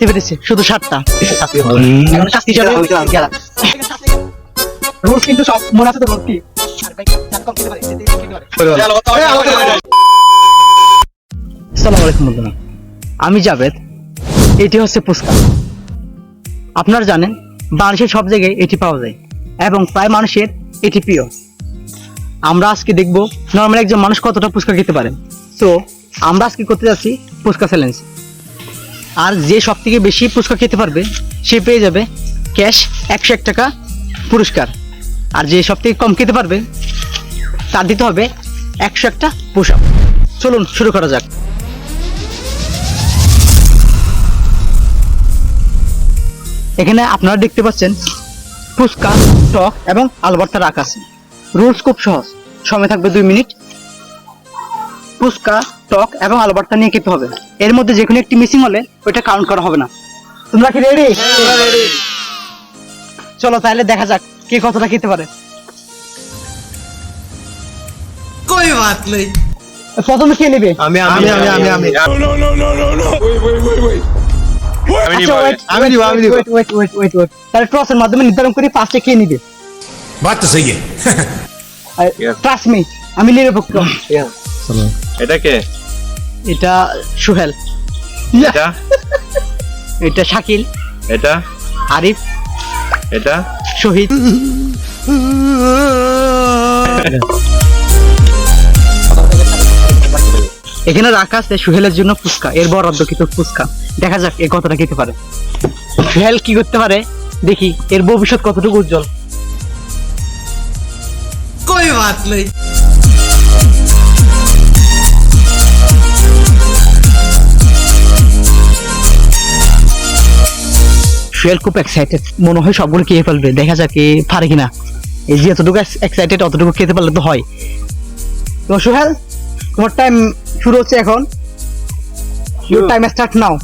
পেরেছে শুধু 7টা। এখন শাস্তি হিসেবে রুলস কিন্তু সব মনে আছে তো রুলস কি? আসসালামু আলাইকুম বন্ধুরা, আমি জাভেদ। এটি হচ্ছে ফুচকা। আপনারা জানেন বাংলাদেশের সব জায়গায় এটি পাওয়া যায় এবং প্রায় মানুষের এটি প্রিয়। আমরা আজকে দেখব নর্মাল একজন মানুষ কতটা ফুচকা খেতে পারে। তো আমরা আজকে করতে যাচ্ছি ফুচকা চ্যালেঞ্জ। আর যে সব থেকে বেশি ফুচকা খেতে পারবে সে পেয়ে যাবে ক্যাশ 101 টাকা পুরস্কার। আর যে সব থেকে কম খেতে পারবে তার দিতে হবে 101টা পুশ আপ। চলুন শুরু করা যাক। এখানে আপনারা দেখতে পাচ্ছেন ফুচকা, টক এবং আলু ভর্তা রাখা আছে। রুলস খুব সহজ, সময় থাকবে 2 মিনিট। ফুচকা, টক এবং আলু ভর্তা নিয়ে খেতে হবে। এর মধ্যে যে কোনো একটি মিসিং হলে ওইটা কাউন্ট করা হবে না। তোমরা কি রেডি? চলো তাহলে দেখা যাক কে কতটা খেতে পারে। कोई बात नहीं। প্রথমে কে নেবে? আমি তাহলে টসের মাধ্যমে নির্ধারণ করি ফার্স্টে কে নিবে। बात तो सही है। ট্রাস্ট মি, আমি নিরপেক্ষ। এটা কে? এটা সুহেল, এটা এটা শাকিল, এটা আরিফ, এটা শহীদ। এখানে রাখা আছে সুহেলের জন্য ফুচকা, এর বরাদ্দ কিন্তু ফুচকা। দেখা যাক এ কতটা খেতে পারে। সুহেল কি করতে পারে দেখি, এর ভবিষ্যৎ কতটুকু উজ্জ্বল। कोई बात नहीं। সুহেল খুব এক্সাইটেড, মনে হয় সবগুলো খেয়ে ফেলবে। দেখা যাক এ পারে কিনা। এই যে এতটুকু এক্সাইটেড, অতটুকু খেতে পারলে তো হয়। তো সুহেল, তোমার টাইম শুরু হচ্ছে এখন। ইউর টাইম স্টার্ট নাও।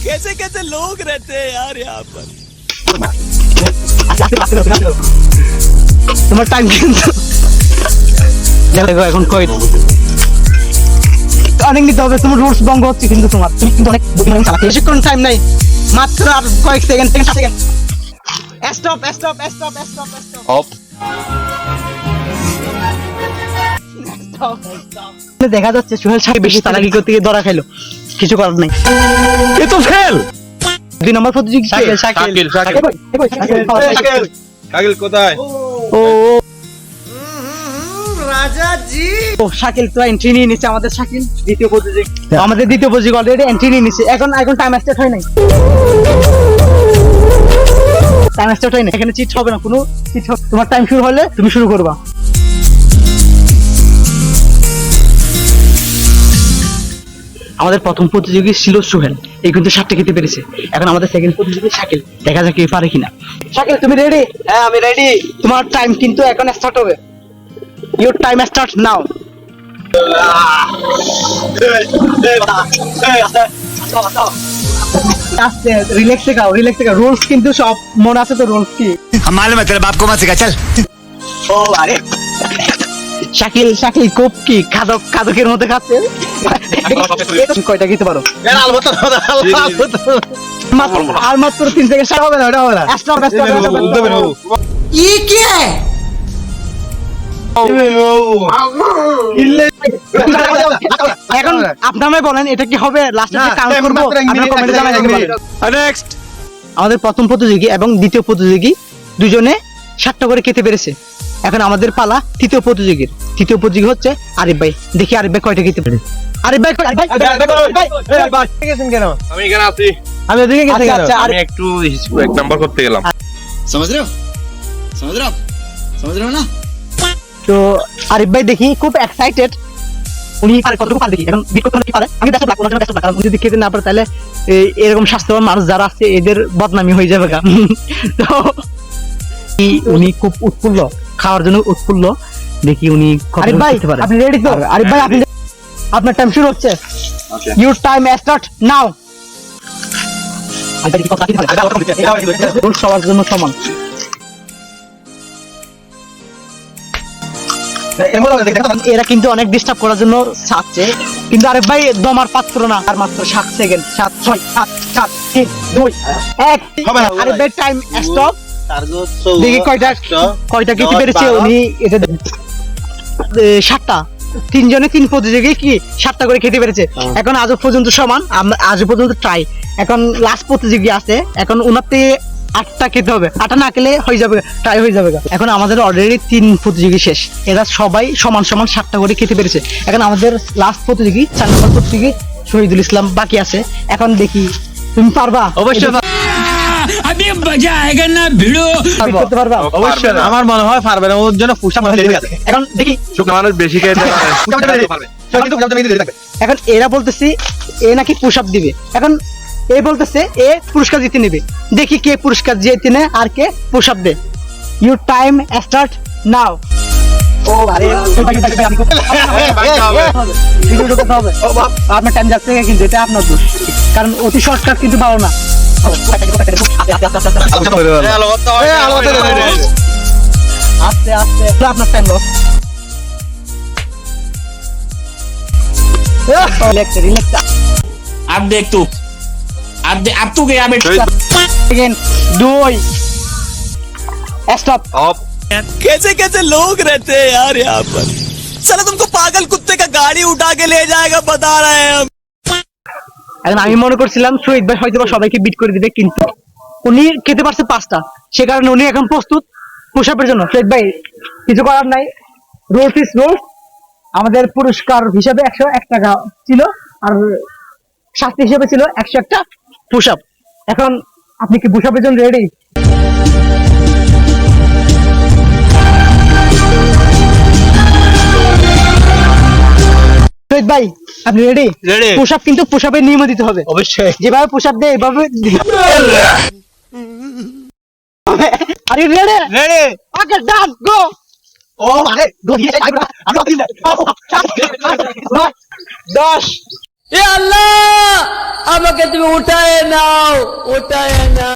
कैसे कैसे लोग रहते हैं यार यहाँ पर। তোমার টাইম কিন্তু দেখো এখন কই অনেক নিতে হবে। তোমার রুলস ভঙ্গ হচ্ছে কিন্তু তোমার। তুমি কিন্তু অনেক বুদ্ধিমান চালাতে। বেশিক্ষণ টাইম নাই, মাত্র আর কয়েক second. Stop stop stop stop stop of. দেখা যাচ্ছে সুহেল সাহেব বেশি তাড়াতাড়ি করতে গিয়ে ধরা খাইলো। কিছু করার নাই, এ তো ফেল। 2 নম্বর প্রতিযোগী শাকিল শাকিল কোথায়? ও राजा जी। ও শাকিল তো এন্ট্রি নিয়ে নিচ্ছে। আমাদের শাকিল দ্বিতীয় প্রতিযোগী, আমাদের দ্বিতীয় প্রতিযোগী অলরেডি এন্ট্রি নিয়ে নিচ্ছে। এখন টাইম স্টার্ট হয় নাই, টাইম স্টার্ট হয় না। এখানে চিট হবে না, কোনো চিট হবে। তোমার টাইম শুরু হলে তুমি শুরু করবা। আমাদের প্রথম প্রতিযোগী ছিল সুহেল, এই কিন্তু 7টা খেতে পেরেছে। এখন আমাদের সেকেন্ড প্রতিযোগী শাকিল, দেখা যাক কে পারে কিনা। শাকিল তুমি রেডি? হ্যাঁ আমি রেডি। তোমার টাইম কিন্তু এখন স্টার্ট হবে। ইউর টাইম স্টার্ট নাও। আস্তে রিল্যাক্সে খাও, রিল্যাক্সে খাও। রুলস কিন্তু সব মনে আছে তো? রুলস কি? हम मालूम है तेरे बाप को मत सिखा चल। ও আরে শাকিল খুব কি খাদকের মধ্যে খাচ্ছে। কয়টা খেতে পারো? আর মাত্র 3 সেকেন্ড। হবে না, ওটা হবে না। Stop stop. ये क्या है? এখন আপনারাই বলেন এটা কি হবে? লাস্টে কাউন্ট করব, আপনারা কমেন্টে জানাবেন। নেক্সট। আমাদের প্রথম প্রতিযোগী এবং দ্বিতীয় প্রতিযোগী দুজনে 7টা করে খেতে পেরেছে। এখন আমাদের পালা তৃতীয় প্রতিযোগীর। তৃতীয় প্রতিযোগী হচ্ছে আরিফ ভাই। দেখি আরিফ ভাই কয়টা খেতে পারে। আরিফ ভাই কেন? আমি এখানে আছি। আমি ওদিকে গেছি। আচ্ছা আমি একটু এক নাম্বার করতে গেলাম। समझ रहे हो? समझ रहे हो? समझ रहे हो ना? তো আরিফ ভাই দেখি খুব এক্সাইটেড। উনি পারে কতটুকু পারে দেখি। এখন বিট করতে কি পারে? আমি ব্যস্ত লাগবো না, ব্যস্ত লাগবো। যদি খেতে না পারে তাহলে এরকম স্বাস্থ্যবান মানুষ যারা আছে এদের বদনামি হয়ে যাবে। তো উনি খুব উৎফুল্ল, খাওয়ার জন্য উৎফুল্ল। দেখি উনি আরিফ ভাই আপনি রেডি তো? আরিফ ভাই আপনি, আপনার টাইম শুরু হচ্ছে। ইউর টাইম স্টার্ট নাও। সবার জন্য সমান। এরা কিন্তু অনেক ডিস্টার্ব করার জন্য চাচ্ছে, কিন্তু আরে ভাই দমার পাত্র না। আর মাত্র 7 সেকেন্ড, 7 6 7 4 3 2 1। হবে না, আরে ভাই টাইম স্টপ। টার্গেট দেখি কয়টা কেটে পেরেছে উনি। এটা 7টা, 3 জনে 3 প্রতিযোগী কি 7টা করে খেতে পেরেছে। এখন আজ পর্যন্ত সমান, আজ পর্যন্ত ট্রাই। এখন লাস্ট প্রতিযোগী আছে, এখন ওনার থেকে 8টা খেতে হবে। 8টা না খেলে হয়ে যাবে, ট্রাই হয়ে যাবে। এখন আমাদের অলরেডি 3 প্রতিযোগী শেষ, এরা সবাই সমান সমান 7টা করে খেতে পেরেছে। এখন আমাদের লাস্ট প্রতিযোগী 4 নম্বর প্রতিযোগী শহীদুল ইসলাম বাকি আছে। এখন দেখি তুমি পারবা? অবশ্যই अभी मजा आएगा ना भिड़ो। করতে পারবা? অবশ্যই আমার মনে হয় পারবে না, ওর জন্য পুশ আপ হয়ে গেছে। এখন দেখি। শুকনো মানুষ বেশি খেয়ে এখন এরা বলতেছি এ নাকি পুশ আপ দিবে। এখন এ বলতেছে এ পুরস্কার জিতে নেবে। দেখি কে পুরস্কার জিতে নেয় আর কে পুশ আপ দেয়। Your time start now. ও আরে ভিডিও করতে হবে। আপনার টাইম যাচ্ছে কিন্তু এটা আপনার দোষ, কারণ অতি শর্টকাট কিন্তু ভালো না। আস্তে আস্তে আপনার টাইম লস। রিল্যাক্স। अब देख तू, अब तू गया बेटा। Second 2 stop. कैसे कैसे लोग रहते हैं यार यहाँ पर। साला तुमको पागल कुत्ते का गाड़ी उठा के ले जाएगा बता रहे हैं हम। এখন আমি মনে করছিলাম শহীদ ভাই হয়তো সবাইকে বিট করে দিবে, কিন্তু উনি খেতে পারছে 5টা, সে কারণে উনি এখন প্রস্তুত পুশ আপের জন্য। শহীদ ভাই কিছু করার নাই, রোলস ইজ রোলস। আমাদের পুরস্কার হিসাবে 101 টাকা ছিল, আর শাস্তি হিসেবে ছিল 101টা পুশ আপ। এখন আপনি কি পুশ আপের জন্য রেডি? শহীদ ভাই আপনি রেডি? Ready. পুশ আপ কিন্তু পুশ আপের নিয়ম দিতে হবে। অবশ্যই যেভাবে পুশ আপ দেয় এভাবে। Are you ready? Ready. Okay done go. ও মানে গো দিয়ে আমি 10। ए अल्लाह আমাকে তুমি উঠায় নাও, উঠায় নাও।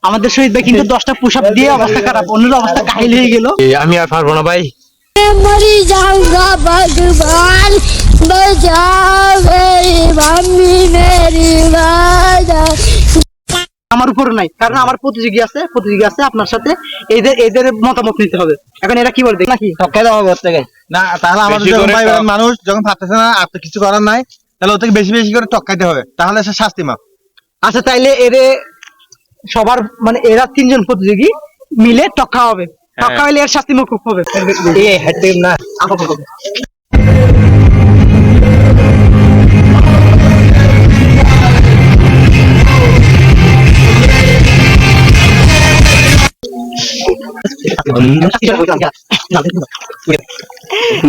আমাদের শহীদ ভাই কিন্তু 10টা পুশ আপ দিয়ে অবস্থা খারাপ, অন্যের অবস্থা কাহিল হয়ে গেল। আমি আর পারবো না ভাই। मरी जाऊंगा भगवान बचाओ मेरी मम्मी मेरी बाजा। আমার উপর নাই, কারণ আমার প্রতিযোগী আছে আপনার সাথে। এদের মতামত নিতে হবে। এখন এরা কি বলবে নাকি টক্কা দেওয়া হবে থেকে না, তাহলে আমাদের বেশি যখন করে ভাই টক- মানুষ যখন পারতেছে না, আর তো কিছু করার নাই, তাহলে ওদেরকে বেশি বেশি করে টক্কাইতে হবে, তাহলে সে শাস্তি মাপ। আচ্ছা তাইলে সবার মানে এরা 3 জন প্রতিযোগী মিলে টক্কা হবে। টক্কা হলে এর শাস্তি মুকুব হবে। এই হেড না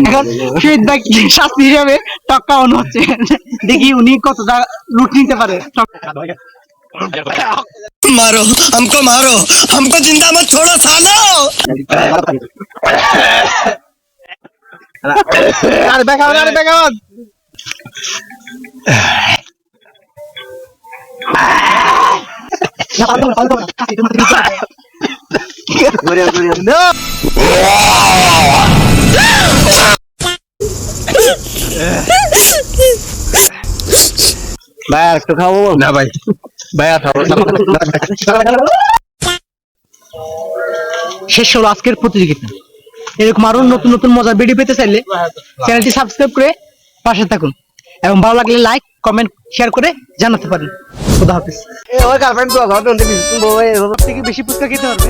এখন শহীদ ভাই শাস্তি হিসাবে টক্কা অন হচ্ছে। দেখি উনি কতটা লুট নিতে পারে। मारो हमको जिंदा मत छोड़ो सालो। আরে বেকার, আরে বেকার। ভাই আর একটু খাবো না ভাই, ভাই আর খাবো না। শেষ হলো আজকের প্রতিযোগিতা। এরকম আরো নতুন নতুন মজার ভিডিও পেতে চাইলে চ্যানেলটি সাবস্ক্রাইব করে পাশে থাকুন, এবং ভালো লাগলে লাইক কমেন্ট শেয়ার করে জানাতে পারেন। খুদা হাফেজ। ওই গার্লফ্রেন্ড তো ঘর থেকে বেশি পুষ্কার খেতে পারবে।